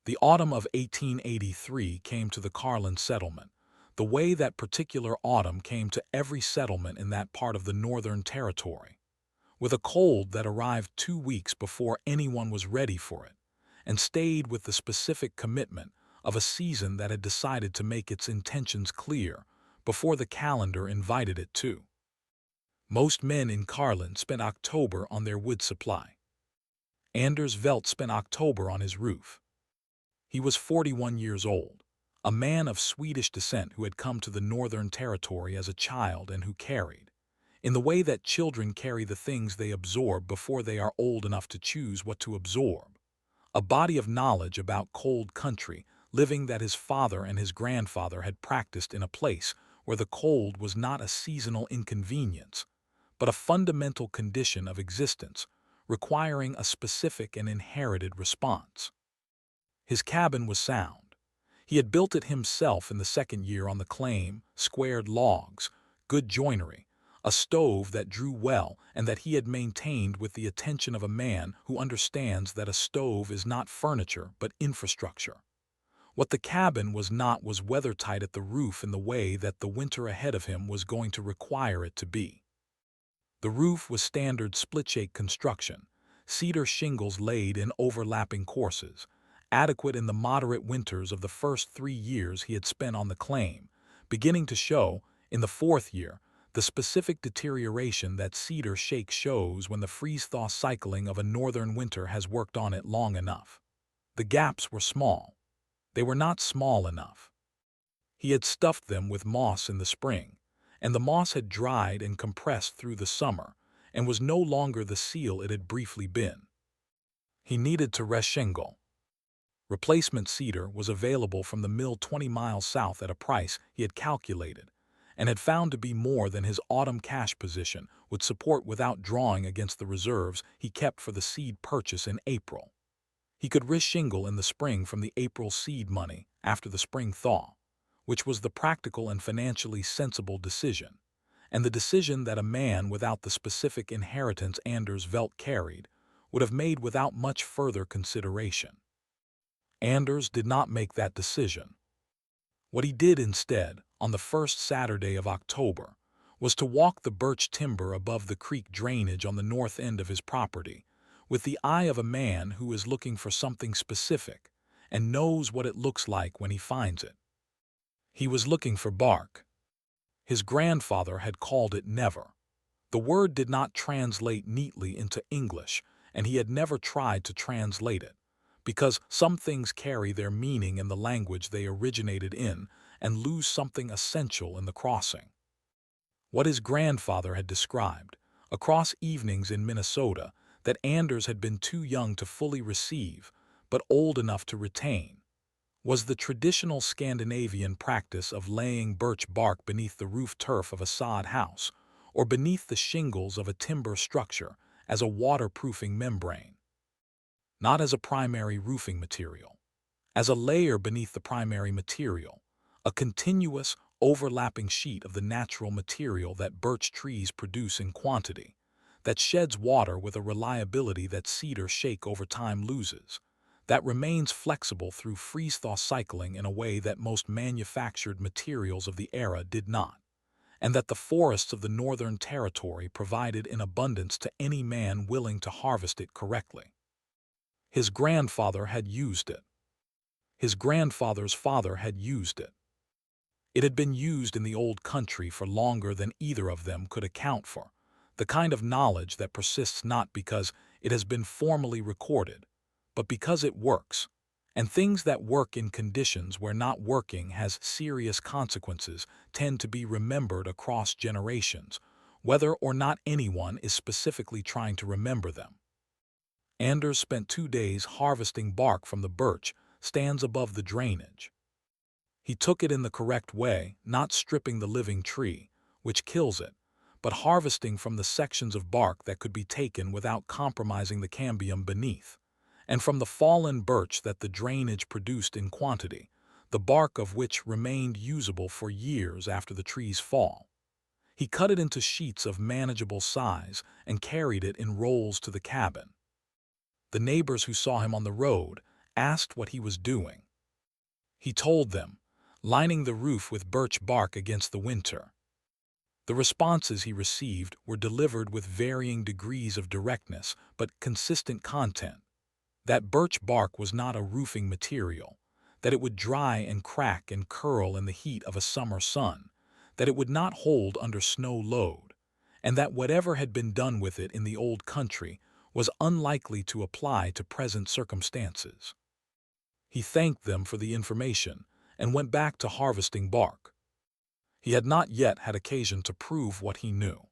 The autumn of 1883 came to the Carlin settlement, the way that particular autumn came to every settlement in that part of the Northern Territory, with a cold that arrived 2 weeks before anyone was ready for it, and stayed with the specific commitment of a season that had decided to make its intentions clear before the calendar invited it to. Most men in Carlin spent October on their wood supply. Anders Veld spent October on his roof. He was 41 years old, a man of Swedish descent who had come to the Northern Territory as a child and who carried, in the way that children carry the things they absorb before they are old enough to choose what to absorb, a body of knowledge about cold country living that his father and his grandfather had practiced in a place where the cold was not a seasonal inconvenience, but a fundamental condition of existence requiring a specific and inherited response. His cabin was sound. He had built it himself in the second year on the claim, squared logs, good joinery, a stove that drew well and that he had maintained with the attention of a man who understands that a stove is not furniture but infrastructure. What the cabin was not was weathertight at the roof in the way that the winter ahead of him was going to require it to be. The roof was standard split-shake construction, cedar shingles laid in overlapping courses, adequate in the moderate winters of the first 3 years he had spent on the claim, beginning to show, in the fourth year, the specific deterioration that cedar shake shows when the freeze-thaw cycling of a northern winter has worked on it long enough. The gaps were small. They were not small enough. He had stuffed them with moss in the spring, and the moss had dried and compressed through the summer and was no longer the seal it had briefly been. He needed to reshingle. Replacement cedar was available from the mill 20 miles south at a price he had calculated and had found to be more than his autumn cash position would support without drawing against the reserves he kept for the seed purchase in April. He could reshingle in the spring from the April seed money after the spring thaw, which was the practical and financially sensible decision, and the decision that a man without the specific inheritance Anders Veld carried would have made without much further consideration. Anders did not make that decision. What he did instead, on the first Saturday of October, was to walk the birch timber above the creek drainage on the north end of his property, with the eye of a man who is looking for something specific and knows what it looks like when he finds it. He was looking for bark. His grandfather had called it näver. The word did not translate neatly into English, and he had never tried to translate it, because some things carry their meaning in the language they originated in and lose something essential in the crossing. What his grandfather had described, across evenings in Minnesota, that Anders had been too young to fully receive, but old enough to retain, was the traditional Scandinavian practice of laying birch bark beneath the roof turf of a sod house or beneath the shingles of a timber structure as a waterproofing membrane. Not as a primary roofing material, as a layer beneath the primary material, a continuous, overlapping sheet of the natural material that birch trees produce in quantity, that sheds water with a reliability that cedar shake over time loses, that remains flexible through freeze-thaw cycling in a way that most manufactured materials of the era did not, and that the forests of the Northern Territory provided in abundance to any man willing to harvest it correctly. His grandfather had used it. His grandfather's father had used it. It had been used in the old country for longer than either of them could account for, the kind of knowledge that persists not because it has been formally recorded, but because it works, and things that work in conditions where not working has serious consequences tend to be remembered across generations, whether or not anyone is specifically trying to remember them. Anders spent 2 days harvesting bark from the birch stands above the drainage. He took it in the correct way, not stripping the living tree, which kills it, but harvesting from the sections of bark that could be taken without compromising the cambium beneath, and from the fallen birch that the drainage produced in quantity, the bark of which remained usable for years after the tree's fall. He cut it into sheets of manageable size and carried it in rolls to the cabin. The neighbors who saw him on the road asked what he was doing. He told them, lining the roof with birch bark against the winter. The responses he received were delivered with varying degrees of directness but consistent content. That birch bark was not a roofing material, that it would dry and crack and curl in the heat of a summer sun, that it would not hold under snow load, and that whatever had been done with it in the old country was unlikely to apply to present circumstances. He thanked them for the information and went back to harvesting bark. He had not yet had occasion to prove what he knew.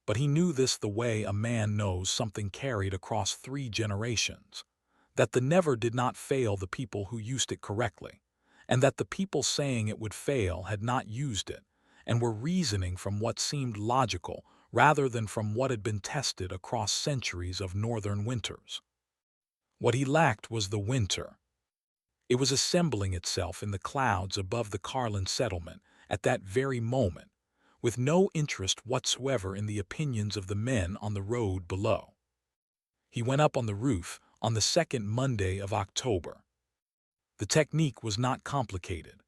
But he knew this the way a man knows something carried across 3 generations, that the näver did not fail the people who used it correctly, and that the people saying it would fail had not used it, and were reasoning from what seemed logical rather than from what had been tested across centuries of northern winters. What he lacked was the winter. It was assembling itself in the clouds above the Carlin settlement at that very moment, with no interest whatsoever in the opinions of the men on the road below. He went up on the roof on the second Monday of October. The technique was not complicated.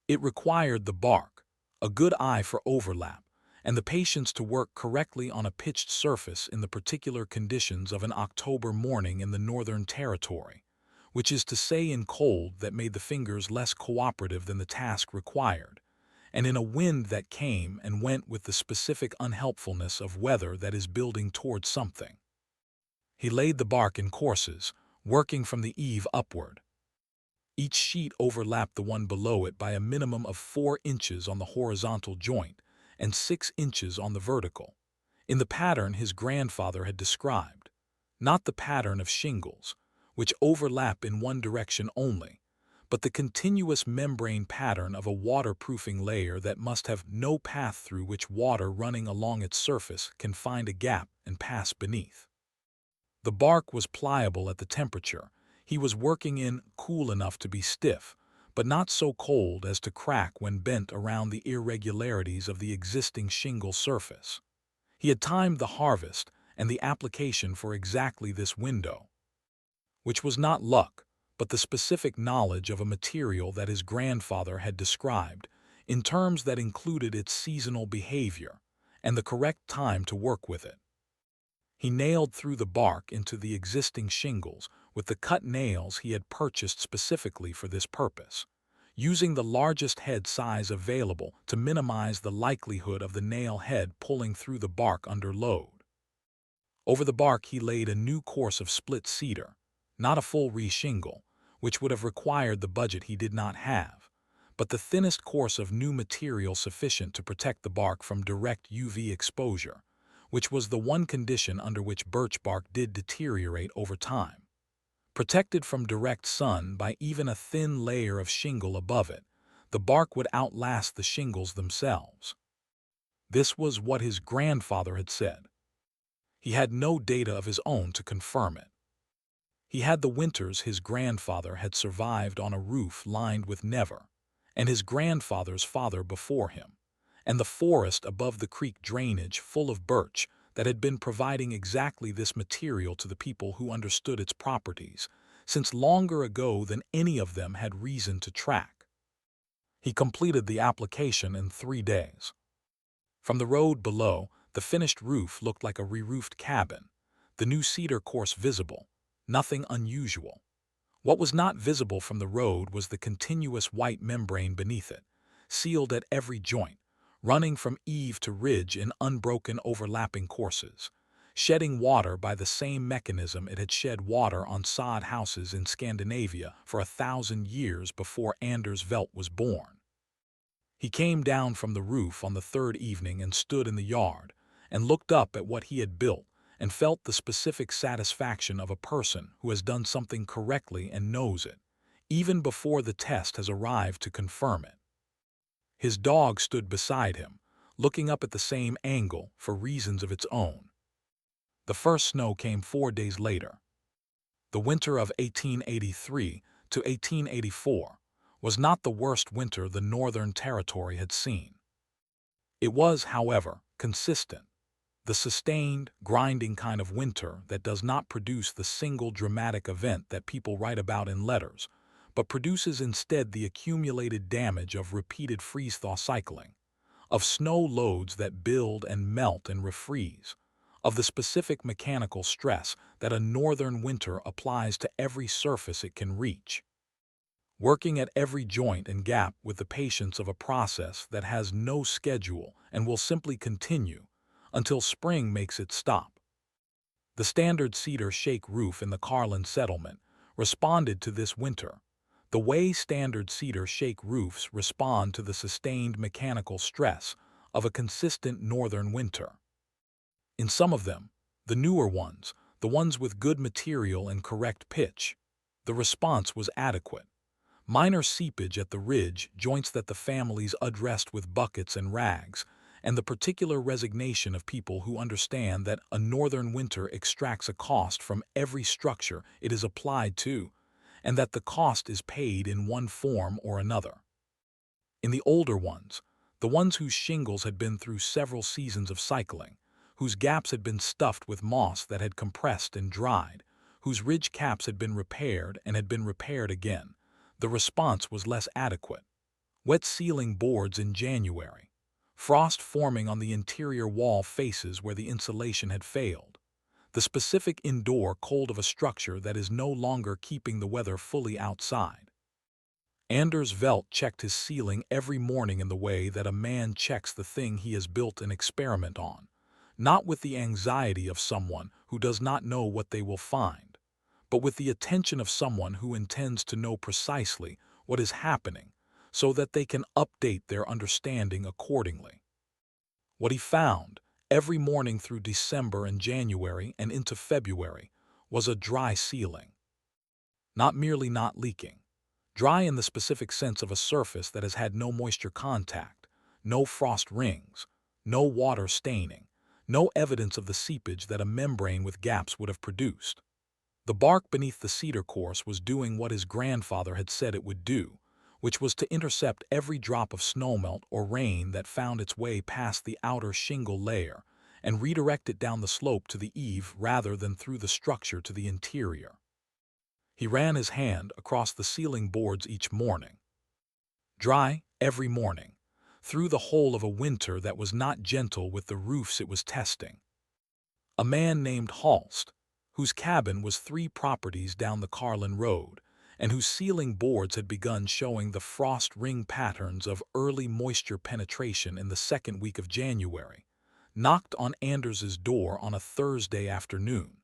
It required the bark, a good eye for overlap, and the patience to work correctly on a pitched surface in the particular conditions of an October morning in the Northern Territory, which is to say in cold that made the fingers less cooperative than the task required, and in a wind that came and went with the specific unhelpfulness of weather that is building toward something. He laid the bark in courses, working from the eave upward. Each sheet overlapped the one below it by a minimum of 4 inches on the horizontal joint and 6 inches on the vertical, in the pattern his grandfather had described, not the pattern of shingles, which overlap in one direction only, but the continuous membrane pattern of a waterproofing layer that must have no path through which water running along its surface can find a gap and pass beneath. The bark was pliable at the temperature he was working in, cool enough to be stiff, but not so cold as to crack when bent around the irregularities of the existing shingle surface. He had timed the harvest and the application for exactly this window, which was not luck, but the specific knowledge of a material that his grandfather had described, in terms that included its seasonal behavior, and the correct time to work with it. He nailed through the bark into the existing shingles with the cut nails he had purchased specifically for this purpose, using the largest head size available to minimize the likelihood of the nail head pulling through the bark under load. Over the bark he laid a new course of split cedar, not a full re-shingle, which would have required the budget he did not have, but the thinnest course of new material sufficient to protect the bark from direct UV exposure, which was the one condition under which birch bark did deteriorate over time. Protected from direct sun by even a thin layer of shingle above it, the bark would outlast the shingles themselves. This was what his grandfather had said. He had no data of his own to confirm it. He had the winters his grandfather had survived on a roof lined with näver, and his grandfather's father before him, and the forest above the creek drainage full of birch that had been providing exactly this material to the people who understood its properties, since longer ago than any of them had reason to track. He completed the application in 3 days. From the road below, the finished roof looked like a re-roofed cabin, the new cedar course visible, nothing unusual. What was not visible from the road was the continuous white membrane beneath it, sealed at every joint, running from eave to ridge in unbroken overlapping courses, shedding water by the same mechanism it had shed water on sod houses in Scandinavia for 1,000 years before Anders Veld was born. He came down from the roof on the 3rd evening and stood in the yard, and looked up at what he had built, and felt the specific satisfaction of a person who has done something correctly and knows it, even before the test has arrived to confirm it. His dog stood beside him, looking up at the same angle for reasons of its own. The first snow came 4 days later. The winter of 1883 to 1884 was not the worst winter the Northern Territory had seen. It was, however, consistent. The sustained, grinding kind of winter that does not produce the single dramatic event that people write about in letters, but produces instead the accumulated damage of repeated freeze-thaw cycling, of snow loads that build and melt and refreeze, of the specific mechanical stress that a northern winter applies to every surface it can reach, working at every joint and gap with the patience of a process that has no schedule and will simply continue until spring makes it stop. The standard cedar shake roof in the Carlin settlement responded to this winter, the way standard cedar shake roofs respond to the sustained mechanical stress of a consistent northern winter. In some of them, the newer ones, the ones with good material and correct pitch, the response was adequate. Minor seepage at the ridge joints that the families addressed with buckets and rags, and the particular resignation of people who understand that a northern winter extracts a cost from every structure it is applied to, and that the cost is paid in one form or another. In the older ones, the ones whose shingles had been through several seasons of cycling, whose gaps had been stuffed with moss that had compressed and dried, whose ridge caps had been repaired and had been repaired again, the response was less adequate. Wet ceiling boards in January, frost forming on the interior wall faces where the insulation had failed, the specific indoor cold of a structure that is no longer keeping the weather fully outside. Anders Veld checked his ceiling every morning in the way that a man checks the thing he has built an experiment on, not with the anxiety of someone who does not know what they will find, but with the attention of someone who intends to know precisely what is happening so that they can update their understanding accordingly. What he found, every morning through December and January and into February, was a dry ceiling. Not merely not leaking. Dry in the specific sense of a surface that has had no moisture contact, no frost rings, no water staining, no evidence of the seepage that a membrane with gaps would have produced. The bark beneath the cedar course was doing what his grandfather had said it would do, which was to intercept every drop of snowmelt or rain that found its way past the outer shingle layer and redirect it down the slope to the eave rather than through the structure to the interior. He ran his hand across the ceiling boards each morning. Dry, every morning, through the whole of a winter that was not gentle with the roofs it was testing. A man named Holst, whose cabin was 3 properties down the Carlin Road, and whose ceiling boards had begun showing the frost ring patterns of early moisture penetration in the second week of January, knocked on Anders's door on a Thursday afternoon.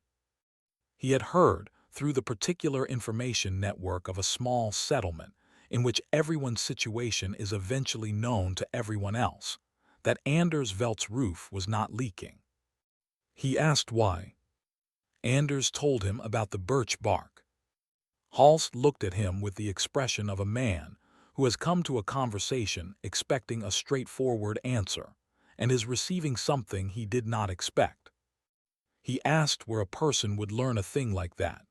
He had heard, through the particular information network of a small settlement in which everyone's situation is eventually known to everyone else, that Anders Veldt's roof was not leaking. He asked why. Anders told him about the birch bark. Holst looked at him with the expression of a man who has come to a conversation expecting a straightforward answer and is receiving something he did not expect. He asked where a person would learn a thing like that.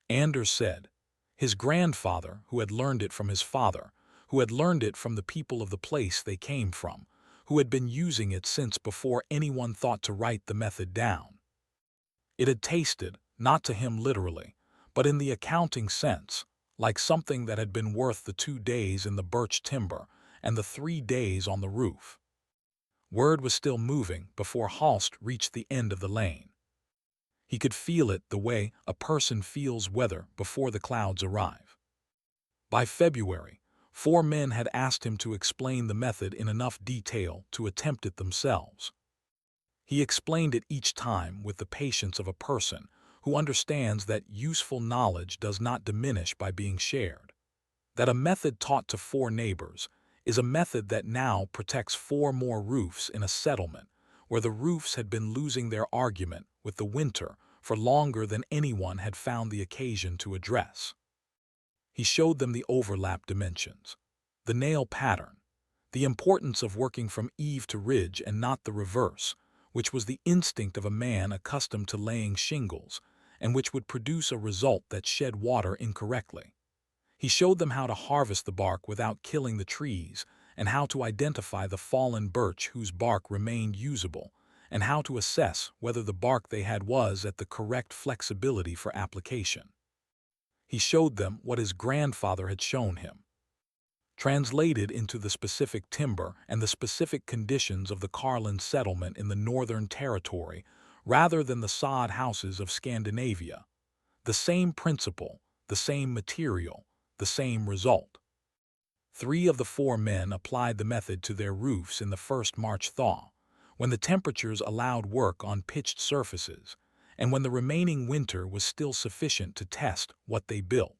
Anders said, his grandfather, who had learned it from his father, who had learned it from the people of the place they came from, who had been using it since before anyone thought to write the method down. It had tasted, not to him literally, but in the accounting sense, like something that had been worth the 2 days in the birch timber and the 3 days on the roof. Word was still moving before Holst reached the end of the lane. He could feel it the way a person feels weather before the clouds arrive. By February, 4 men had asked him to explain the method in enough detail to attempt it themselves. He explained it each time with the patience of a person who understands that useful knowledge does not diminish by being shared. That a method taught to 4 neighbors is a method that now protects 4 more roofs in a settlement where the roofs had been losing their argument with the winter for longer than anyone had found the occasion to address. He showed them the overlap dimensions, the nail pattern, the importance of working from eave to ridge and not the reverse, which was the instinct of a man accustomed to laying shingles and which would produce a result that shed water incorrectly. He showed them how to harvest the bark without killing the trees and how to identify the fallen birch whose bark remained usable and how to assess whether the bark they had was at the correct flexibility for application. He showed them what his grandfather had shown him, translated into the specific timber and the specific conditions of the Carlin settlement in the Northern Territory rather than the sod houses of Scandinavia. The same principle, the same material, the same result. 3 of the 4 men applied the method to their roofs in the first March thaw, when the temperatures allowed work on pitched surfaces, and when the remaining winter was still sufficient to test what they built.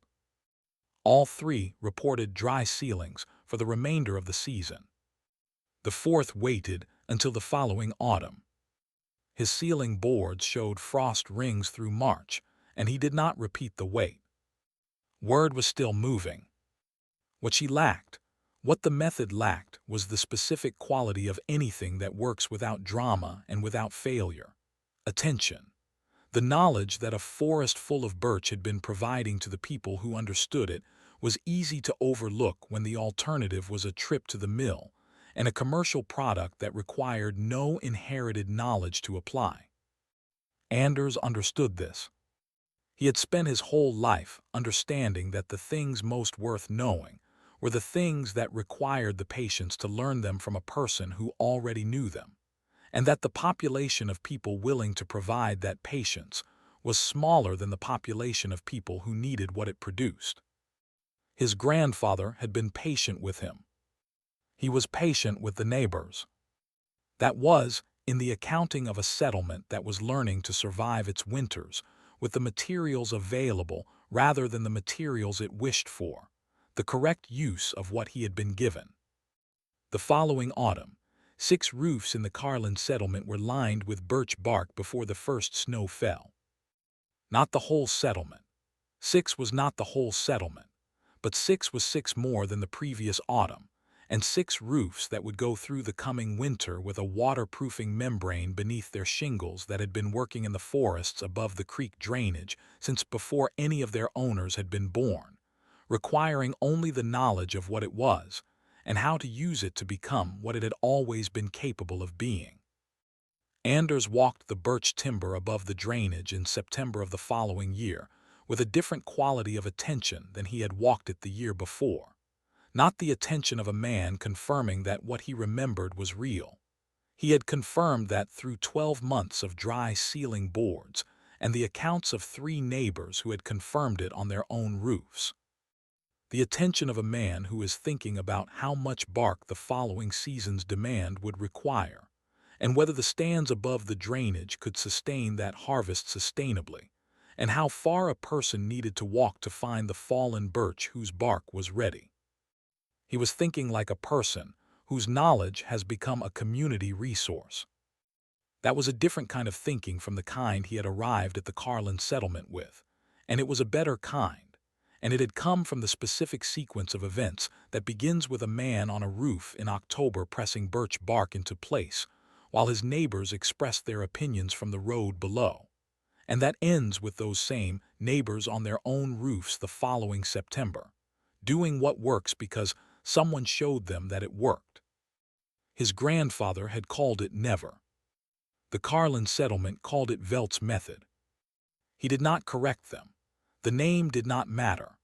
All 3 reported dry ceilings for the remainder of the season. The 4th waited until the following autumn. His ceiling boards showed frost rings through March, and he did not repeat the wait. Word was still moving. What she lacked, what the method lacked, was the specific quality of anything that works without drama and without failure: attention. The knowledge that a forest full of birch had been providing to the people who understood it was easy to overlook when the alternative was a trip to the mill and a commercial product that required no inherited knowledge to apply. Anders understood this. He had spent his whole life understanding that the things most worth knowing were the things that required the patience to learn them from a person who already knew them, and that the population of people willing to provide that patience was smaller than the population of people who needed what it produced. His grandfather had been patient with him. He was patient with the neighbors. That was, in the accounting of a settlement that was learning to survive its winters with the materials available rather than the materials it wished for, the correct use of what he had been given. The following autumn, 6 roofs in the Carlin settlement were lined with birch bark before the first snow fell. Not the whole settlement. 6 was not the whole settlement, but 6 was 6 more than the previous autumn, and 6 roofs that would go through the coming winter with a waterproofing membrane beneath their shingles that had been working in the forests above the creek drainage since before any of their owners had been born, requiring only the knowledge of what it was and how to use it to become what it had always been capable of being. Anders walked the birch timber above the drainage in September of the following year with a different quality of attention than he had walked it the year before. Not the attention of a man confirming that what he remembered was real. He had confirmed that through 12 months of dry ceiling boards and the accounts of 3 neighbors who had confirmed it on their own roofs. The attention of a man who is thinking about how much bark the following season's demand would require, and whether the stands above the drainage could sustain that harvest sustainably, and how far a person needed to walk to find the fallen birch whose bark was ready. He was thinking like a person whose knowledge has become a community resource. That was a different kind of thinking from the kind he had arrived at the Carlin settlement with, and it was a better kind, and it had come from the specific sequence of events that begins with a man on a roof in October pressing birch bark into place, while his neighbors expressed their opinions from the road below, and that ends with those same neighbors on their own roofs the following September, doing what works because someone showed them that it worked. His grandfather had called it näver. The Carlin settlement called it Veld's method. He did not correct them. The name did not matter.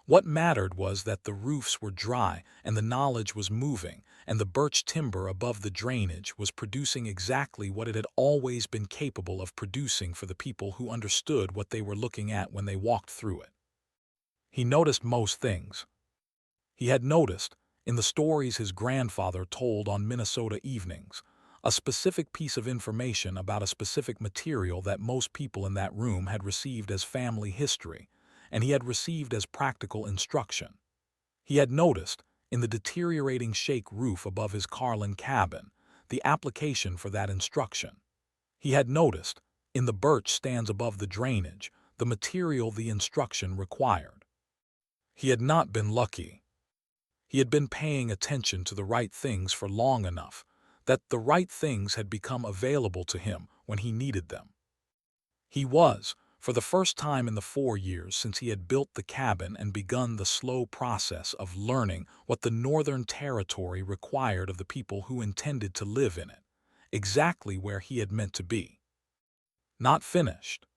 What mattered was that the roofs were dry and the knowledge was moving, and the birch timber above the drainage was producing exactly what it had always been capable of producing for the people who understood what they were looking at when they walked through it. He noticed most things. He had noticed, in the stories his grandfather told on Minnesota evenings, a specific piece of information about a specific material that most people in that room had received as family history, and he had received as practical instruction. He had noticed, in the deteriorating shake roof above his Carlin cabin, the application for that instruction. He had noticed, in the birch stands above the drainage, the material the instruction required. He had not been lucky. He had been paying attention to the right things for long enough that the right things had become available to him when he needed them. He was, for the first time in the 4 years since he had built the cabin and begun the slow process of learning what the Northern Territory required of the people who intended to live in it, exactly where he had meant to be. Not finished.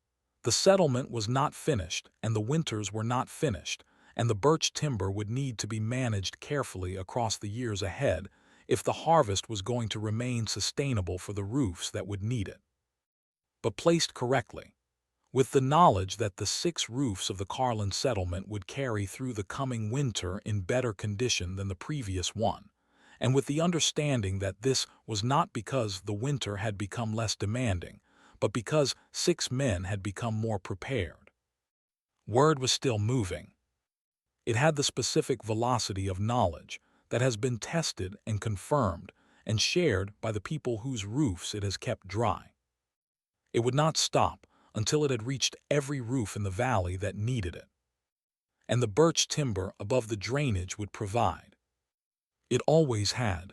The settlement was not finished, and the winters were not finished, and the birch timber would need to be managed carefully across the years ahead if the harvest was going to remain sustainable for the roofs that would need it. But placed correctly, with the knowledge that the 6 roofs of the Carlin settlement would carry through the coming winter in better condition than the previous one, and with the understanding that this was not because the winter had become less demanding, but because 6 men had become more prepared. Word was still moving. It had the specific velocity of knowledge that has been tested and confirmed and shared by the people whose roofs it has kept dry. It would not stop until it had reached every roof in the valley that needed it. And the birch timber above the drainage would provide. It always had.